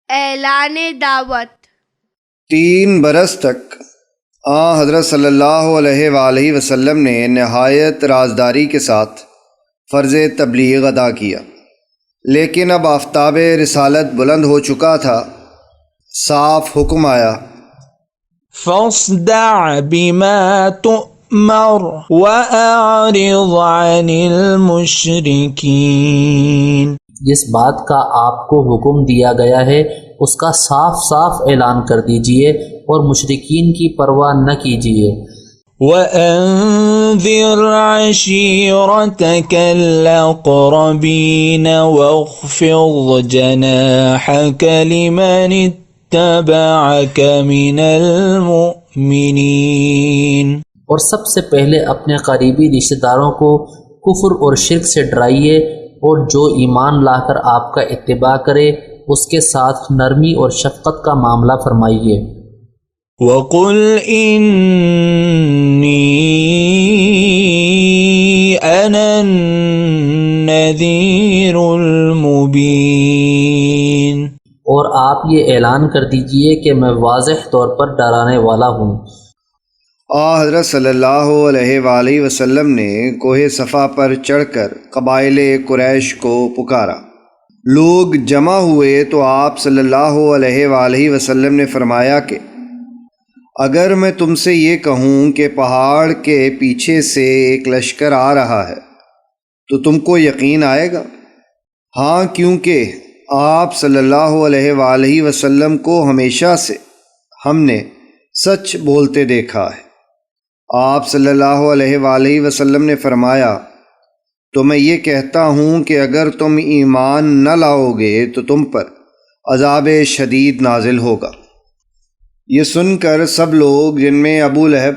اعلان دعوت۔ 3 برس تک حضرت صلی اللہ علیہ وآلہ وسلم نے نہایت رازداری کے ساتھ فرض تبلیغ ادا کیا، لیکن اب آفتاب رسالت بلند ہو چکا تھا۔ صاف حکم آیا، فاصدع بما تؤمر وأعرض عن المشركين۔ جس بات کا آپ کو حکم دیا گیا ہے اس کا صاف صاف اعلان کر دیجئے اور مشرکین کی پرواہ نہ کیجئے۔ وَأَنذِرْ عَشِيرَتَكَ الْأَقْرَبِينَ وَاخْفِضْ جَنَاحَكَ لِمَنِ اتَّبَعَكَ مِنَ الْمُؤْمِنِينَ۔ اور سب سے پہلے اپنے قریبی رشتہ داروں کو کفر اور شرک سے ڈرائیے، اور جو ایمان لا کر آپ کا اتباع کرے اس کے ساتھ نرمی اور شفقت کا معاملہ فرمائیے۔ وَقُلْ إِنِّي أَنَا النَّذِيرُ الْمُبِينُ۔ اور آپ یہ اعلان کر دیجئے کہ میں واضح طور پر ڈرانے والا ہوں۔ حضرت صلی اللہ علیہ وآلہ وسلم نے کوہ صفا پر چڑھ کر قبائل قریش کو پکارا۔ لوگ جمع ہوئے تو آپ صلی اللہ علیہ وآلہ وسلم نے فرمایا کہ اگر میں تم سے یہ کہوں کہ پہاڑ کے پیچھے سے ایک لشکر آ رہا ہے تو تم کو یقین آئے گا؟ ہاں، کیونکہ آپ صلی اللہ علیہ وآلہ وسلم کو ہمیشہ سے ہم نے سچ بولتے دیکھا ہے۔ آپ صلی اللہ علیہ وآلہ وسلم نے فرمایا، تو میں یہ کہتا ہوں کہ اگر تم ایمان نہ لاؤ گے تو تم پر عذاب شدید نازل ہوگا۔ یہ سن کر سب لوگ، جن میں ابو لہب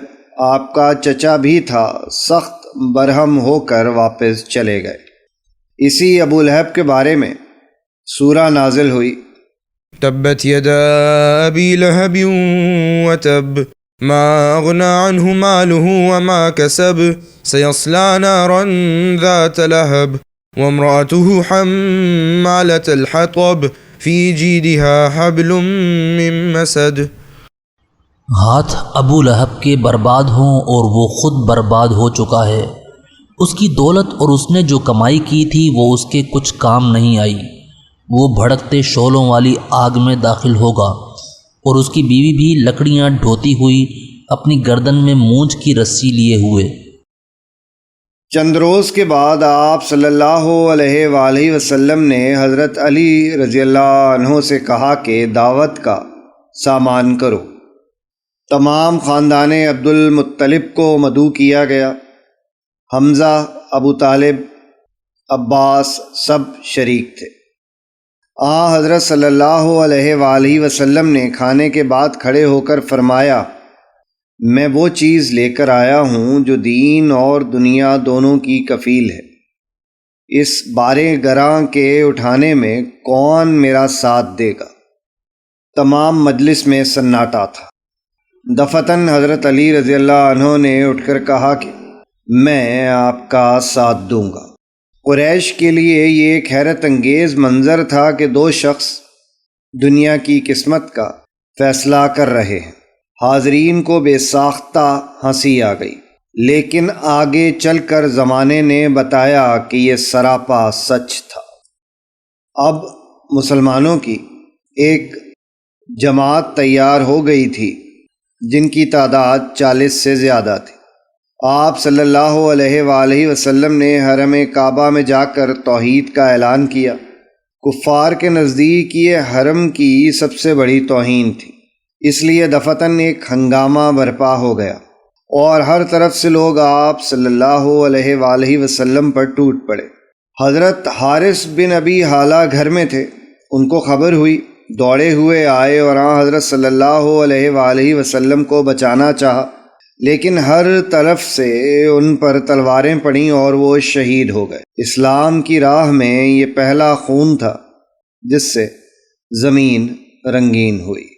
آپ کا چچا بھی تھا، سخت برہم ہو کر واپس چلے گئے۔ اسی ابو لہب کے بارے میں سورہ نازل ہوئی، تبت يدا أبي لهب وتب ما أغنى عنه ماله وما كسب سيصلى نارا ذات لهب وامرأته حمالة الحطب في جيدها حبل من مسد۔ ہاتھ ابو لہب کے برباد ہوں اور وہ خود برباد ہو چکا ہے۔ اس کی دولت اور اس نے جو کمائی کی تھی وہ اس کے کچھ کام نہیں آئی۔ وہ بھڑکتے شعلوں والی آگ میں داخل ہوگا، اور اس کی بیوی بھی لکڑیاں ڈھوتی ہوئی اپنی گردن میں مونجھ کی رسی لیے ہوئے۔ چند روز کے بعد آپ صلی اللہ علیہ وآلہ وسلم نے حضرت علی رضی اللہ عنہ سے کہا کہ دعوت کا سامان کرو۔ تمام خاندان عبد المطلب کو مدعو کیا گیا۔ حمزہ، ابو طالب، عباس سب شریک تھے۔ حضرت صلی اللہ علیہ وآلہ وسلم نے کھانے کے بعد کھڑے ہو کر فرمایا، میں وہ چیز لے کر آیا ہوں جو دین اور دنیا دونوں کی کفیل ہے۔ اس بارے گراں کے اٹھانے میں کون میرا ساتھ دے گا؟ تمام مجلس میں سناٹا تھا۔ دفتن حضرت علی رضی اللہ عنہ نے اٹھ کر کہا کہ میں آپ کا ساتھ دوں گا۔ قریش کے لیے یہ ایک حیرت انگیز منظر تھا کہ 2 شخص دنیا کی قسمت کا فیصلہ کر رہے ہیں۔ حاضرین کو بے ساختہ ہنسی آ گئی، لیکن آگے چل کر زمانے نے بتایا کہ یہ سراپا سچ تھا۔ اب مسلمانوں کی ایک جماعت تیار ہو گئی تھی جن کی تعداد 40 سے زیادہ تھی۔ آپ صلی اللہ علیہ وآلہ وسلم نے حرم کعبہ میں جا کر توحید کا اعلان کیا۔ کفار کے نزدیک یہ حرم کی سب سے بڑی توہین تھی، اس لیے دفتن ایک ہنگامہ برپا ہو گیا اور ہر طرف سے لوگ آپ صلی اللہ علیہ وآلہ وسلم پر ٹوٹ پڑے۔ حضرت حارث بن ابی حالہ گھر میں تھے، ان کو خبر ہوئی، دوڑے ہوئے آئے اور حضرت صلی اللہ علیہ وآلہ وسلم کو بچانا چاہا، لیکن ہر طرف سے ان پر تلواریں پڑیں اور وہ شہید ہو گئے۔ اسلام کی راہ میں یہ پہلا خون تھا جس سے زمین رنگین ہوئی۔